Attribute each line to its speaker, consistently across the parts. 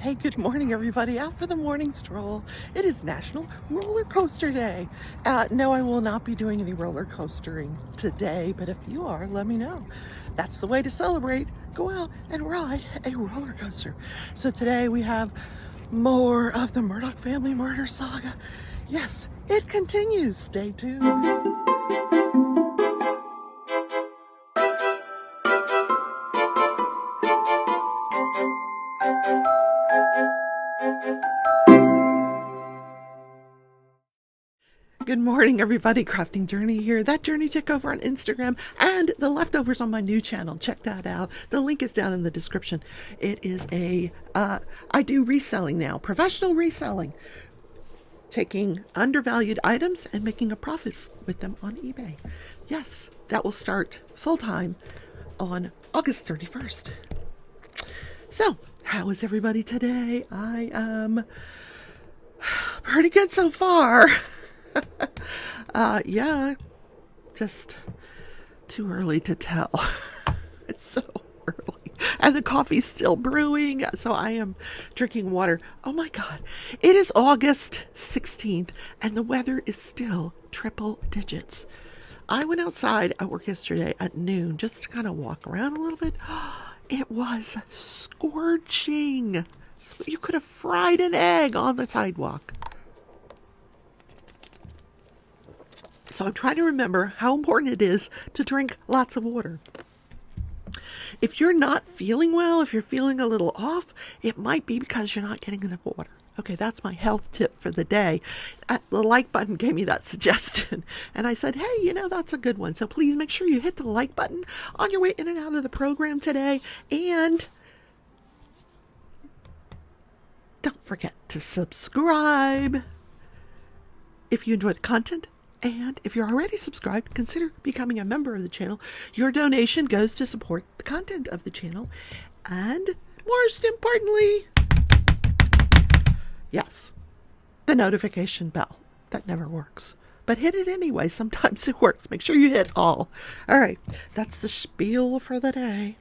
Speaker 1: Hey, good morning, everybody. Out for the morning stroll. It is National Roller Coaster Day. No, I will not be doing any roller coastering today, but if you are, let me know. That's the way to celebrate. Go out and ride a roller coaster. So today we have more of the Murdoch family murder saga. Yes, it continues. Stay tuned. Good morning, everybody. Crafting Journey here. That journey took over on Instagram and the leftovers on my new channel. Check that out. The link is down in the description. It is I do reselling now, professional reselling, taking undervalued items and making a profit with them on eBay. Yes, that will start full time on August 31st. So, how is everybody today? I am pretty good so far. Yeah, just too early to tell. It's so early. And the coffee's still brewing, so I am drinking water. Oh my God. It is August 16th, and the weather is still triple digits. I went outside at work yesterday at noon just to kind of walk around a little bit. It was scorching. You could have fried an egg on the sidewalk. So I'm trying to remember how important it is to drink lots of water. If you're not feeling well, if you're feeling a little off, it might be because you're not getting enough water. Okay, that's my health tip for the day. The like button gave me that suggestion. And I said, hey, that's a good one. So please make sure you hit the like button on your way in and out of the program today. And don't forget to subscribe if you enjoy the content. And if you're already subscribed, consider becoming a member of the channel. Your donation goes to support the content of the channel. And most importantly, yes, the notification bell. That never works. But hit it anyway. Sometimes it works. Make sure you hit all. All right. That's the spiel for the day.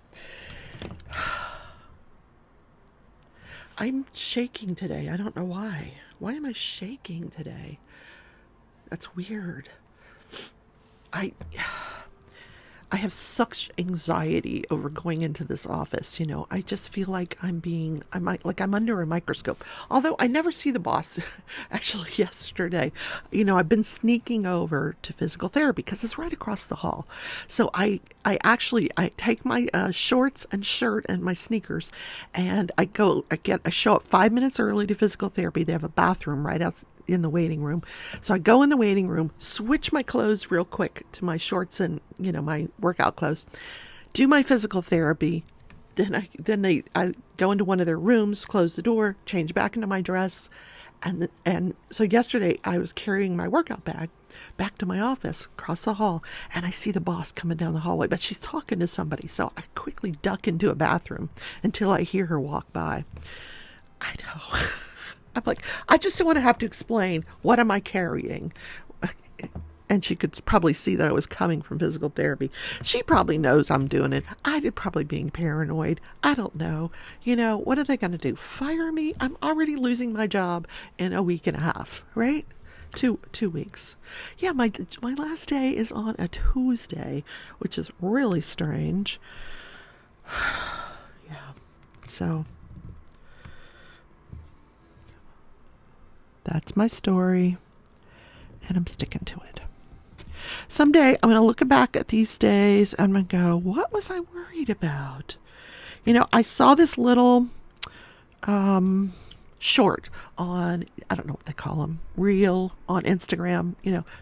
Speaker 1: I'm shaking today. I don't know why. Why am I shaking today? That's weird. I have such anxiety over going into this office. I just feel like I'm under a microscope. Although I never see the boss. Actually, yesterday, I've been sneaking over to physical therapy because it's right across the hall. So I take my shorts and shirt and my sneakers, and I show up 5 minutes early to physical therapy. They have a bathroom right out in the waiting room. So I go in the waiting room, switch my clothes real quick to my shorts and, my workout clothes, do my physical therapy. Then I go into one of their rooms, close the door, change back into my dress. And so yesterday I was carrying my workout bag back to my office across the hall, and I see the boss coming down the hallway, but she's talking to somebody. So I quickly duck into a bathroom until I hear her walk by. I know. I'm like, I just don't want to have to explain, what am I carrying? And she could probably see that I was coming from physical therapy. She probably knows I'm doing it. I'm probably being paranoid. I don't know. What are they going to do? Fire me? I'm already losing my job in a week and a half, right? Two weeks. Yeah, my last day is on a Tuesday, which is really strange. Yeah. So that's my story, and I'm sticking to it. Someday I'm going to look back at these days and I'm going to go, what was I worried about? I saw this little short on, I don't know what they call them, reel on Instagram.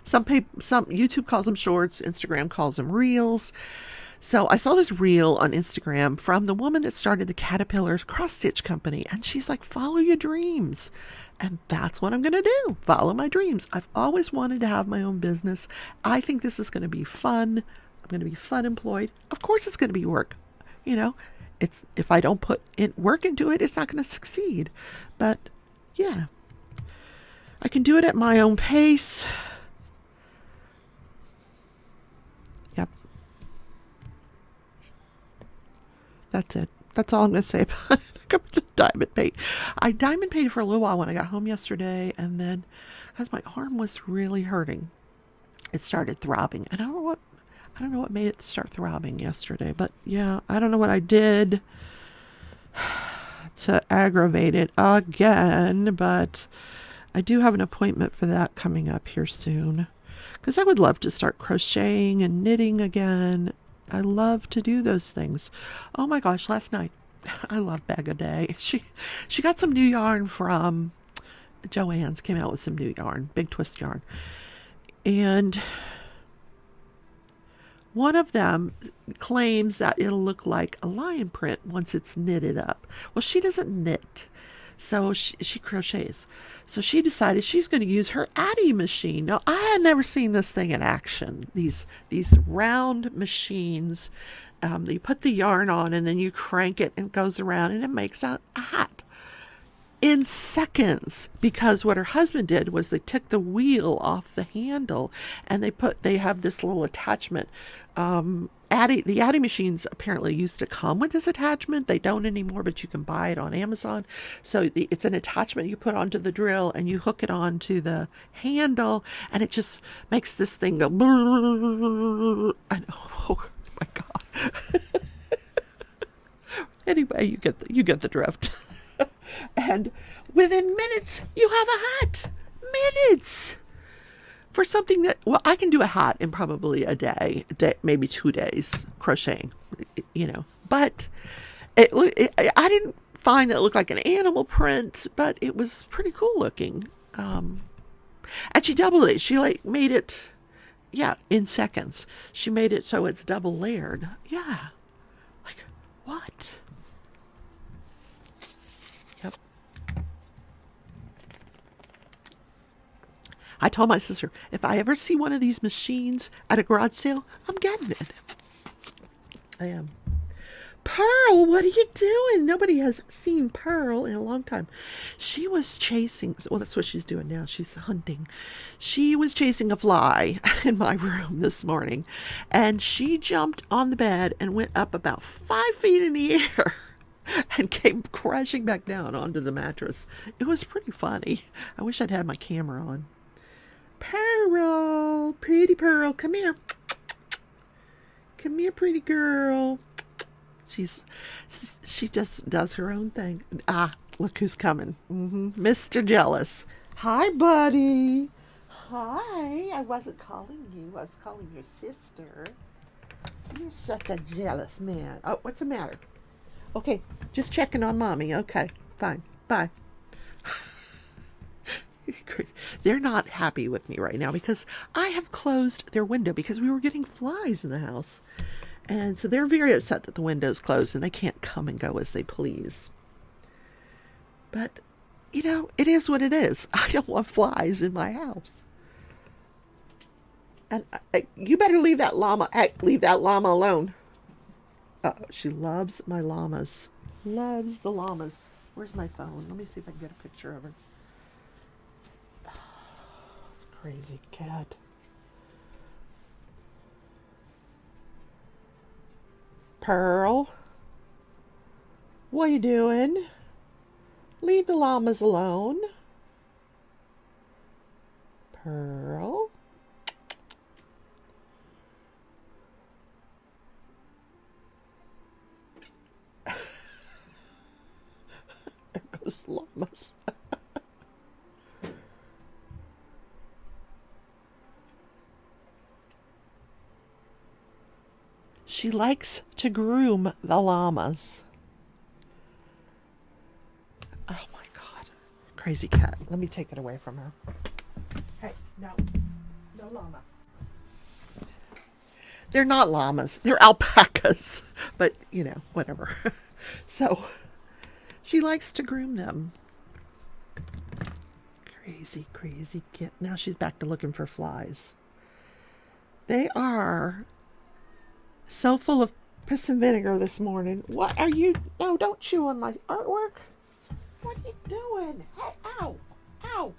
Speaker 1: Some YouTube calls them shorts, Instagram calls them reels. So I saw this reel on Instagram from the woman that started the Caterpillar cross stitch company. And she's like, follow your dreams. And that's what I'm going to do. Follow my dreams. I've always wanted to have my own business. I think this is going to be fun. I'm going to be fun employed. Of course it's going to be work. It's, if I don't put work into it, it's not going to succeed. But yeah, I can do it at my own pace. Yep. That's it. That's all I'm going to say about it. I'm diamond paint. I diamond painted for a little while when I got home yesterday, and then because my arm was really hurting, it started throbbing. And I don't know what made it start throbbing yesterday, but yeah, I don't know what I did to aggravate it again, but I do have an appointment for that coming up here soon, because I would love to start crocheting and knitting again. I love to do those things. Oh my gosh, last night, I love Bag a Day. She got some new yarn from Joann's, came out with some new yarn, big twist yarn. And one of them claims that it'll look like a lion print once it's knitted up. Well, she doesn't knit, so she crochets. So she decided she's going to use her Addy machine. Now, I had never seen this thing in action. These round machines, you put the yarn on and then you crank it and it goes around and it makes a hat in seconds, because what her husband did was they took the wheel off the handle and they have this little attachment. The Addy machines apparently used to come with this attachment. They don't anymore, but you can buy it on Amazon. So it's an attachment you put onto the drill and you hook it onto the handle, and it just makes this thing go. And oh my God. Anyway, you get the drift. And within minutes, you have a hat. Minutes. For something that, well, I can do a hat in probably a day, maybe 2 days crocheting, But I didn't find that it looked like an animal print, but it was pretty cool looking. And she doubled it. She made it, in seconds. She made it so it's double layered. Yeah. Like, what? Yep. I told my sister, if I ever see one of these machines at a garage sale, I'm getting it. I am. Pearl, what are you doing? Nobody has seen Pearl in a long time. She was chasing, well, that's what she's doing now. She's hunting. She was chasing a fly in my room this morning, and she jumped on the bed and went up about 5 feet in the air and came crashing back down onto the mattress. It was pretty funny. I wish I'd had my camera on. Pearl, pretty Pearl, come here. Come here, pretty girl. She just does her own thing. Ah, look who's coming. Mr. Jealous. Hi, buddy. Hi. I wasn't calling you. I was calling your sister. You're such a jealous man. Oh, what's the matter? Okay, just checking on mommy. Okay, fine. Bye. They're not happy with me right now because I have closed their window because we were getting flies in the house. And so they're very upset that the window's closed and they can't come and go as they please. But, it is what it is. I don't want flies in my house. And you better leave that llama alone. She loves my llamas. Loves the llamas. Where's my phone? Let me see if I can get a picture of her. It's a crazy cat. Pearl, what are you doing? Leave the llamas alone. Pearl. There goes the llamas. She likes to groom the llamas. Oh my God. Crazy cat. Let me take it away from her. Hey, no. No llama. They're not llamas. They're alpacas. But, whatever. So, she likes to groom them. Crazy, crazy cat. Now she's back to looking for flies. They are so full of piss and vinegar this morning. What are you? No, don't chew on my artwork. What are you doing? Hey, ow. Ow.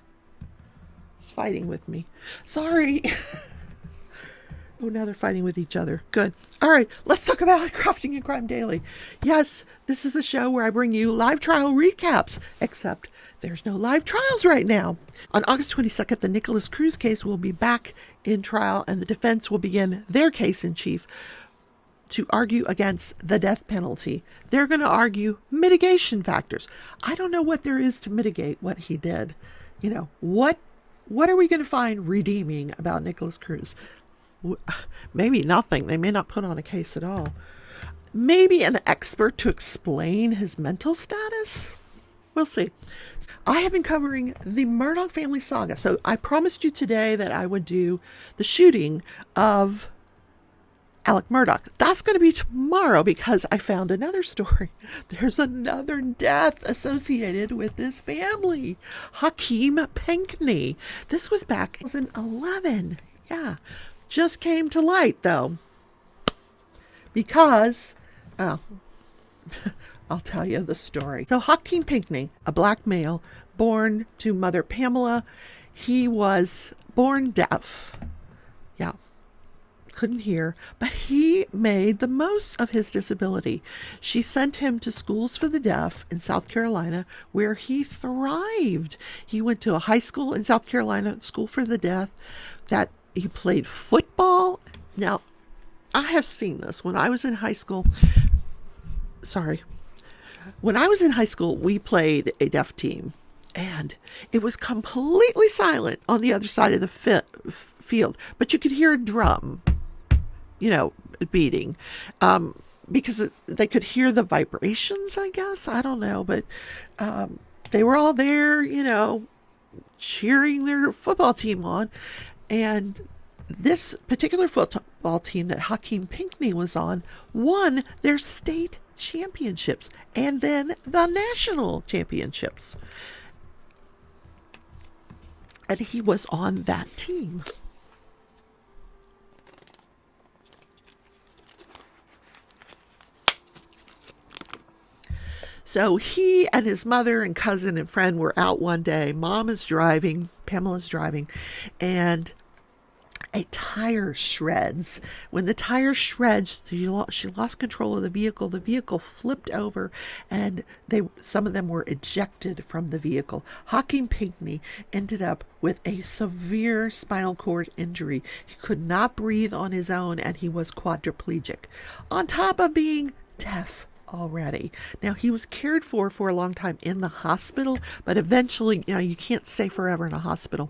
Speaker 1: He's fighting with me. Sorry. Oh, now they're fighting with each other. Good. All right, let's talk about Crafting and Crime Daily. Yes, this is a show where I bring you live trial recaps, except there's no live trials right now. On August 22nd, the Nicholas Cruz case will be back in trial, and the defense will begin their case in chief to argue against the death penalty. They're going to argue mitigation factors. I don't know what there is to mitigate what he did. You know, what are we going to find redeeming about Nicholas Cruz? Maybe nothing. They may not put on a case at all. Maybe an expert to explain his mental status. We'll see. I have been covering the Murdoch family saga. So I promised you today that I would do the shooting of Alec Murdaugh. That's going to be tomorrow because I found another story. There's another death associated with this family. Hakeem Pinkney. This was back in 2011. Yeah. Just came to light though. Because, I'll tell you the story. So Hakeem Pinkney, a black male born to mother Pamela, he was born deaf. Yeah. Couldn't hear, but he made the most of his disability. She sent him to schools for the deaf in South Carolina, where he thrived. He went to a high school in South Carolina, school for the deaf, that he played football. Now, I have seen this when I was in high school. When I was in high school, we played a deaf team, and it was completely silent on the other side of the field, but you could hear a drum, beating, because they could hear the vibrations, I guess. I don't know, but they were all there, cheering their football team on. And this particular football team that Hakeem Pinkney was on won their state championships and then the national championships. And he was on that team. So he and his mother and cousin and friend were out one day. Mom is driving, Pamela's driving, and a tire shreds. When the tire shreds, she lost control of the vehicle. The vehicle flipped over, and some of them were ejected from the vehicle. Hakeem Pinkney ended up with a severe spinal cord injury. He could not breathe on his own, and he was quadriplegic, on top of being deaf already. Now, he was cared for a long time in the hospital, but eventually, you can't stay forever in a hospital.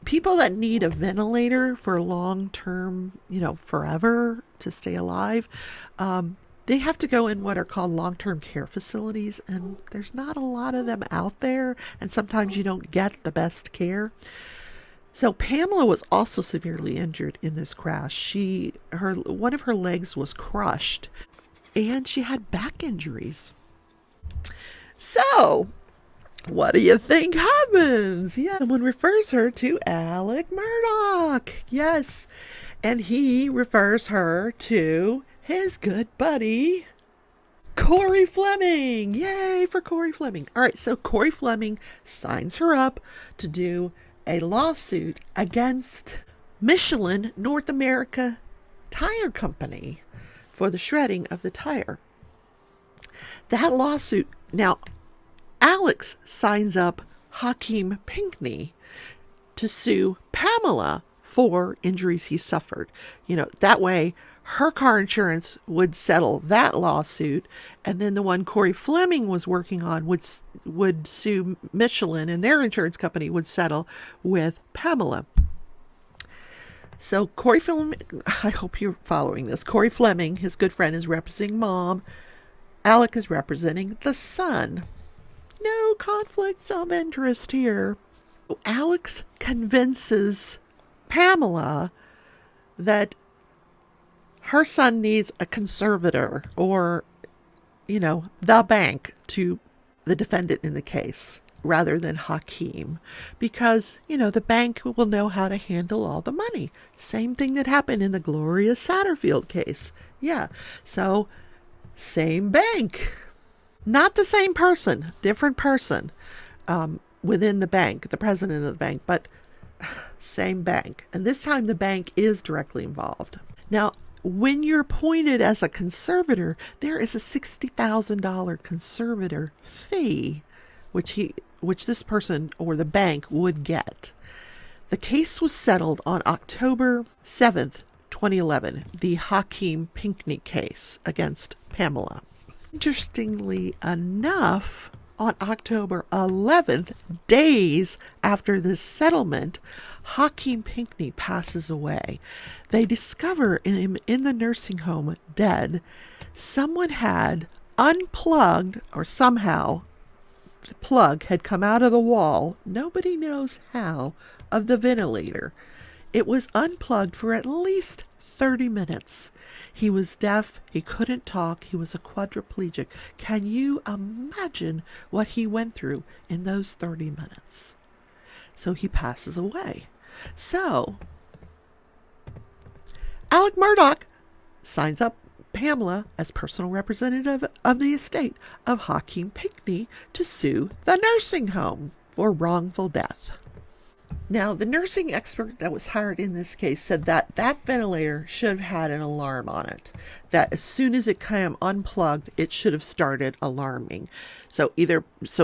Speaker 1: People that need a ventilator for long-term, forever to stay alive, they have to go in what are called long-term care facilities, and there's not a lot of them out there, and sometimes you don't get the best care. So Pamela was also severely injured in this crash. One of her legs was crushed, and she had back injuries. So, what do you think happens? Yeah, someone refers her to Alec Murdaugh. Yes, and he refers her to his good buddy, Corey Fleming. Yay for Corey Fleming. All right, so Corey Fleming signs her up to do a lawsuit against Michelin North America Tire Company for the shredding of the tire. That lawsuit, now Alex signs up Hakeem Pinkney to sue Pamela for injuries he suffered. That way her car insurance would settle that lawsuit, and then the one Corey Fleming was working on would sue Michelin, and their insurance company would settle with Pamela. So Corey Fleming, I hope you're following this. Corey Fleming, his good friend, is representing Mom. Alec is representing the son. No conflict of interest here. Alex convinces Pamela that her son needs a conservator, or, the bank, to the defendant in the case, rather than Hakeem, because, the bank will know how to handle all the money. Same thing that happened in the Gloria Satterfield case. Yeah. So, same bank. Not the same person, different person within the bank, the president of the bank. But same bank. And this time the bank is directly involved. Now, when you're appointed as a conservator, there is a $60,000 conservator fee, which this person or the bank would get. The case was settled on October 7th, 2011, the Hakeem Pinkney case against Pamela. Interestingly enough, on October 11th, days after this settlement, Hakeem Pinkney passes away. They discover him in the nursing home dead. Someone had unplugged, or somehow the plug had come out of the wall, nobody knows how, of the ventilator. It was unplugged for at least 30 minutes. He was deaf, he couldn't talk, he was a quadriplegic. Can you imagine what he went through in those 30 minutes? So he passes away. So Alec Murdoch signs up Pamela as personal representative of the estate of Hakeem Pinkney to sue the nursing home for wrongful death. Now, the nursing expert that was hired in this case said that that ventilator should have had an alarm on it, that as soon as it came unplugged, it should have started alarming. So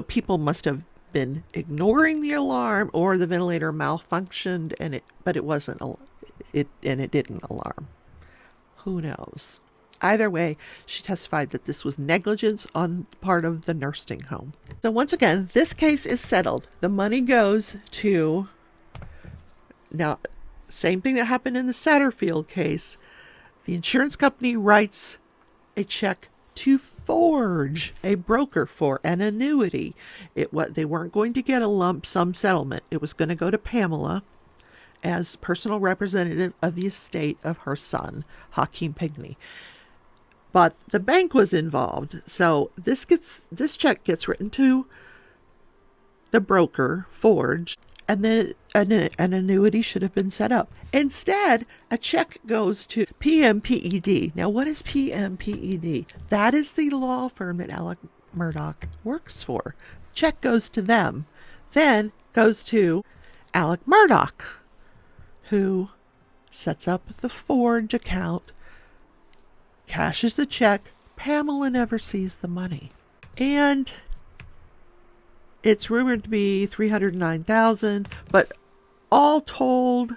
Speaker 1: people must have been ignoring the alarm, or the ventilator malfunctioned but it wasn't it didn't alarm. Who knows? Either way, she testified that this was negligence on part of the nursing home. So once again, this case is settled. The money goes to, now, same thing that happened in the Satterfield case. The insurance company writes a check to Forge, a broker, for an annuity. They weren't going to get a lump sum settlement. It was going to go to Pamela as personal representative of the estate of her son, Hakeem Pinkney. But the bank was involved, so this check gets written to the broker, Forge, and then an annuity should have been set up. Instead, a check goes to PMPED. Now, what is PMPED? That is the law firm that Alec Murdoch works for. Check goes to them, then goes to Alec Murdoch, who sets up the Forge account, cashes the check. Pamela never sees the money. And it's rumored to be $309,000, but all told,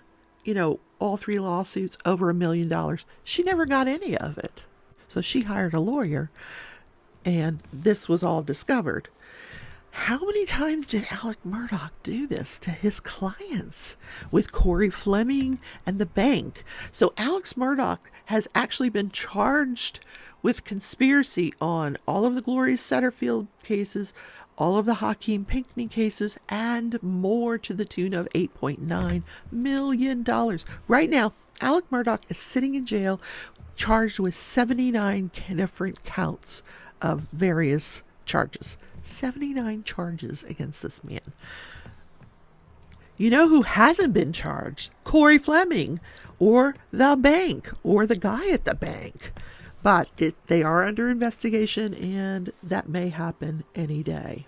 Speaker 1: all three lawsuits, over $1 million. She never got any of it. So she hired a lawyer, and this was all discovered. How many times did Alec Murdoch do this to his clients with Corey Fleming and the bank? So Alex Murdoch has actually been charged with conspiracy on all of the Gloria Satterfield cases, all of the Hakeem Pinkney cases, and more, to the tune of $8.9 million. Right now, Alec Murdoch is sitting in jail, charged with 79 different counts of various charges. 79 charges against this man. You know who hasn't been charged? Corey Fleming, or the bank, or the guy at the bank. But they are under investigation, and that may happen any day.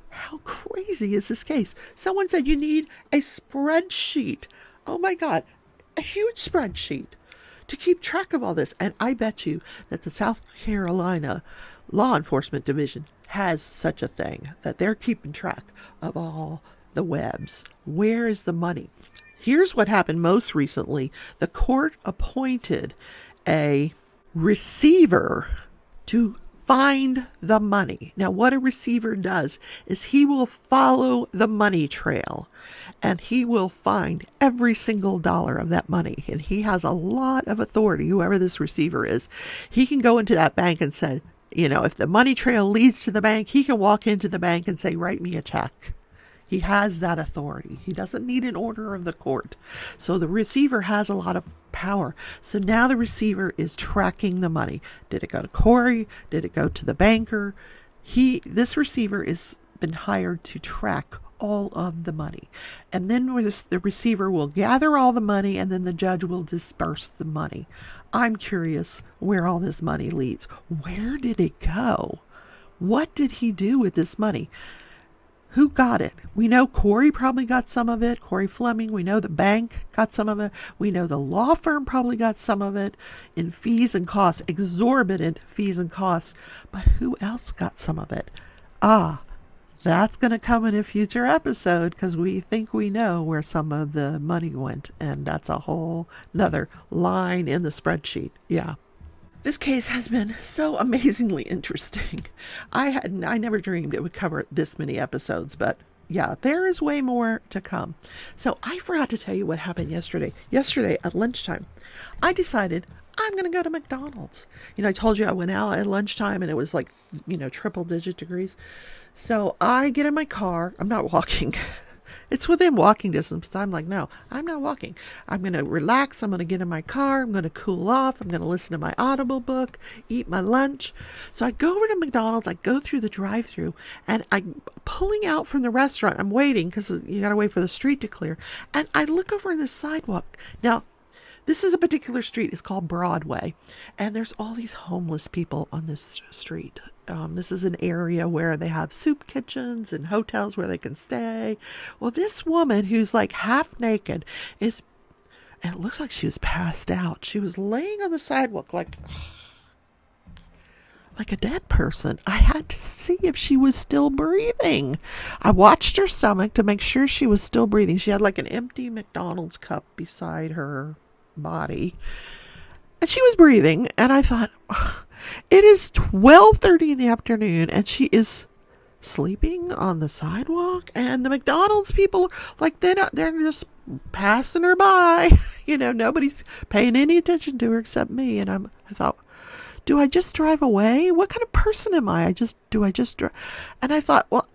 Speaker 1: How crazy is this case? Someone said you need a spreadsheet. Oh my God, a huge spreadsheet to keep track of all this. And I bet you that the South Carolina Law Enforcement Division has such a thing, that they're keeping track of all the webs. Where is the money? Here's what happened most recently. The court appointed a receiver to find the money. Now, what a receiver does is he will follow the money trail, and he will find every single dollar of that money. And he has a lot of authority, whoever this receiver is. He can go into that bank and say, if the money trail leads to the bank, he can walk into the bank and say, write me a check. He has that authority. He doesn't need an order of the court. So the receiver has a lot of power. So now the receiver is tracking the money. Did it go to Corey? Did it go to the banker? This receiver has been hired to track all of the money. And then the receiver will gather all the money, and then the judge will disperse the money. I'm curious where all this money leads. Where did it go? What did he do with this money? Who got it? We know Corey probably got some of it. Corey Fleming. We know the bank got some of it. We know the law firm probably got some of it in fees and costs, exorbitant fees and costs. But who else got some of it? That's going to come in a future episode because we think we know where some of the money went. And that's a whole nother line in the spreadsheet. Yeah. This case has been so amazingly interesting. I never dreamed it would cover this many episodes, but yeah, there is way more to come. So I forgot to tell you what happened yesterday. Yesterday at lunchtime, I decided I'm going to go to McDonald's. I told you I went out at lunchtime and it was like, triple digit degrees. So I get in my car. I'm not walking. It's within walking distance. So I'm like, no, I'm not walking. I'm going to relax. I'm going to get in my car. I'm going to cool off. I'm going to listen to my Audible book, eat my lunch. So I go over to McDonald's. I go through the drive-thru and I'm pulling out from the restaurant. I'm waiting because you got to wait for the street to clear. And I look over in the sidewalk. Now, this is a particular street. It's called Broadway. And there's all these homeless people on this street. This is an area where they have soup kitchens and hotels where they can stay. Well, this woman who's like half naked and it looks like she was passed out. She was laying on the sidewalk like a dead person. I had to see if she was still breathing. I watched her stomach to make sure she was still breathing. She had like an empty McDonald's cup beside her body. And she was breathing. And I thought, it is 12:30 in the afternoon and she is sleeping on the sidewalk. And the McDonald's people, like, they're just passing her by. Nobody's paying any attention to her except me. And I thought, do I just drive away? What kind of person am I? Do I just drive? And I thought, well,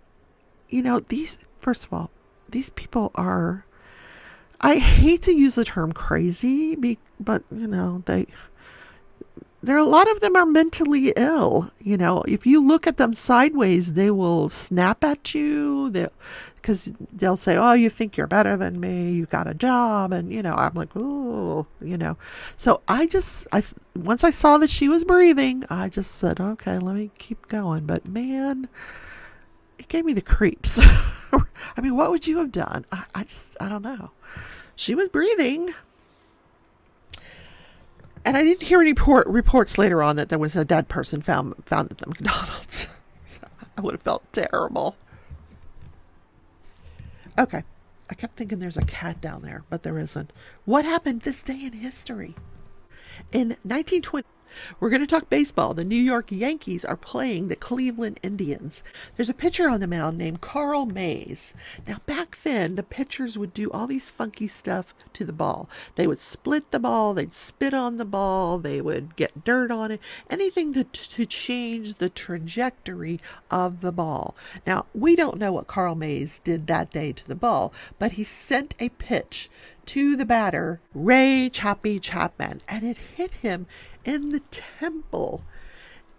Speaker 1: first of all, these people are, I hate to use the term crazy, but, there are a lot of them are mentally ill. If you look at them sideways, they will snap at you. Because they'll say, oh, you think you're better than me. You got a job. And, I'm like, oh, So once I saw that she was breathing, I just said, okay, let me keep going. But man, it gave me the creeps. I mean, what would you have done? I don't know. She was breathing. And I didn't hear any reports later on that there was a dead person found at the McDonald's. I would have felt terrible. Okay. I kept thinking there's a cat down there, but there isn't. What happened this day in history? In 1920, we're going to talk baseball. The New York Yankees are playing the Cleveland Indians. There's a pitcher on the mound named Carl Mays. Now, back then, the pitchers would do all these funky stuff to the ball. They would split the ball. They'd spit on the ball. They would get dirt on it. Anything to change the trajectory of the ball. Now, we don't know what Carl Mays did that day to the ball, but he sent a pitch to the batter, Ray Chappie Chapman, and it hit him in the temple.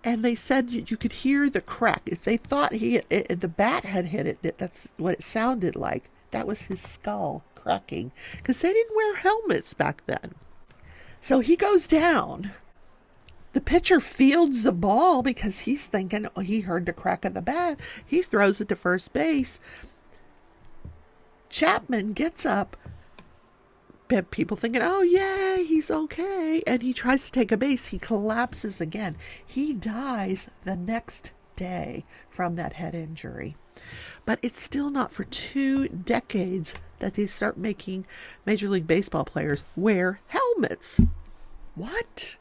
Speaker 1: And they said you could hear the crack. If they thought the bat had hit it, that's what it sounded like. That was his skull cracking, because they didn't wear helmets back then. So he goes down. The pitcher fields the ball because he's thinking, he heard the crack of the bat. He throws it to first base. Chapman gets up. People thinking, oh, yeah, he's okay. And he tries to take a base. He collapses again. He dies the next day from that head injury. But it's still not for 2 decades that they start making Major League Baseball players wear helmets. What?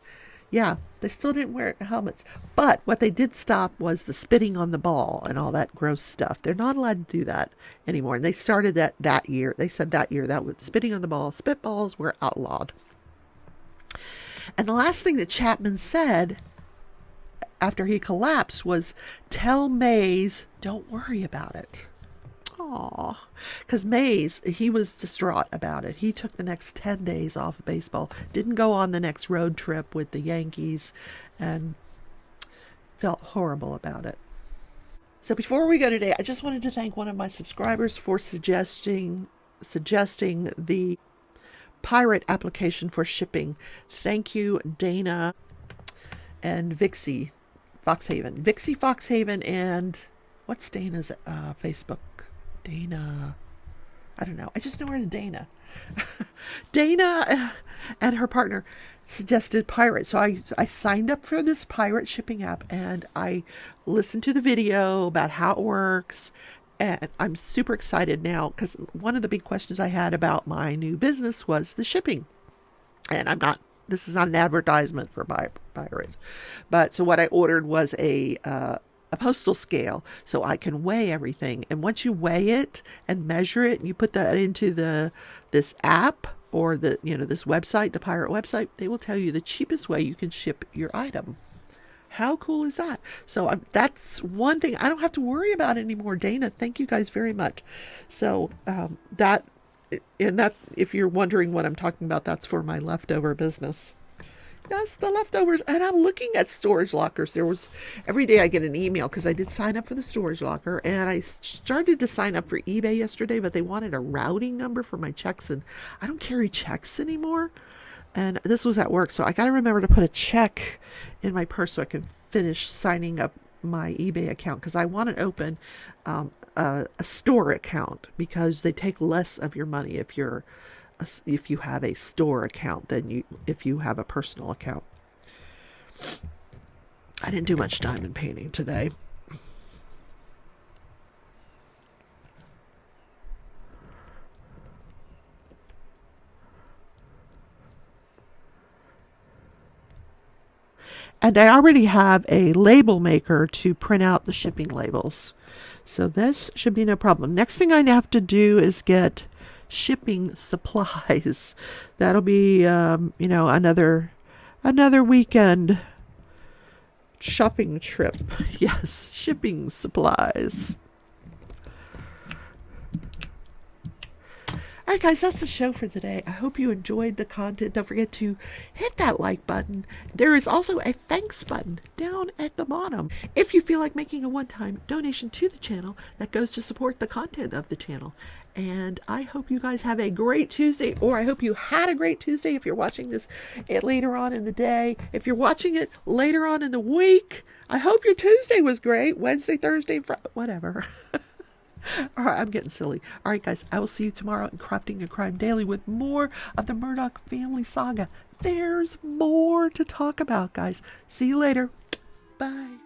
Speaker 1: Yeah, they still didn't wear helmets. But what they did stop was the spitting on the ball and all that gross stuff. They're not allowed to do that anymore. And they started that year. They said that year that was spitting on the ball. Spitballs were outlawed. And the last thing that Chapman said after he collapsed was, tell Mays, don't worry about it. Aw, because Mays, he was distraught about it. He took the next 10 days off of baseball, didn't go on the next road trip with the Yankees, and felt horrible about it. So before we go today, I just wanted to thank one of my subscribers for suggesting the pirate application for shipping. Thank you, Dana and Vixie Foxhaven. Vixie Foxhaven and what's Dana's Facebook Dana. I don't know. I just know her as Dana. Dana and her partner suggested pirate. So I signed up for this pirate shipping app and I listened to the video about how it works. And I'm super excited now because one of the big questions I had about my new business was the shipping. And this is not an advertisement for pirates. But so what I ordered was a postal scale so I can weigh everything. And once you weigh it and measure it and you put that into this app or this website, the pirate website, they will tell you the cheapest way you can ship your item. How cool is that? So that's one thing I don't have to worry about anymore. Dana, thank you guys very much. So that if you're wondering what I'm talking about, that's for my leftover business. Yes, the leftovers. And I'm looking at storage lockers. Every day I get an email because I did sign up for the storage locker, and I started to sign up for eBay yesterday, but they wanted a routing number for my checks, and I don't carry checks anymore. And this was at work, so I got to remember to put a check in my purse so I can finish signing up my eBay account, because I want to open a store account because they take less of your money if you have a store account than if you have a personal account. I didn't do much diamond painting today. And I already have a label maker to print out the shipping labels. So this should be no problem. Next thing I have to do is get shipping supplies. That'll be, another weekend shopping trip. Yes, shipping supplies. All right, guys, that's the show for today. I hope you enjoyed the content. Don't forget to hit that like button. There is also a thanks button down at the bottom if you feel like making a one-time donation to the channel that goes to support the content of the channel. And I hope you guys have a great Tuesday, or I hope you had a great Tuesday if you're watching this later on in the day. If you're watching it later on in the week, I hope your Tuesday was great. Wednesday, Thursday, whatever. All right, I'm getting silly. All right, guys, I will see you tomorrow in Crafting a Crime Daily with more of the Murdoch family saga. There's more to talk about, guys. See you later. Bye.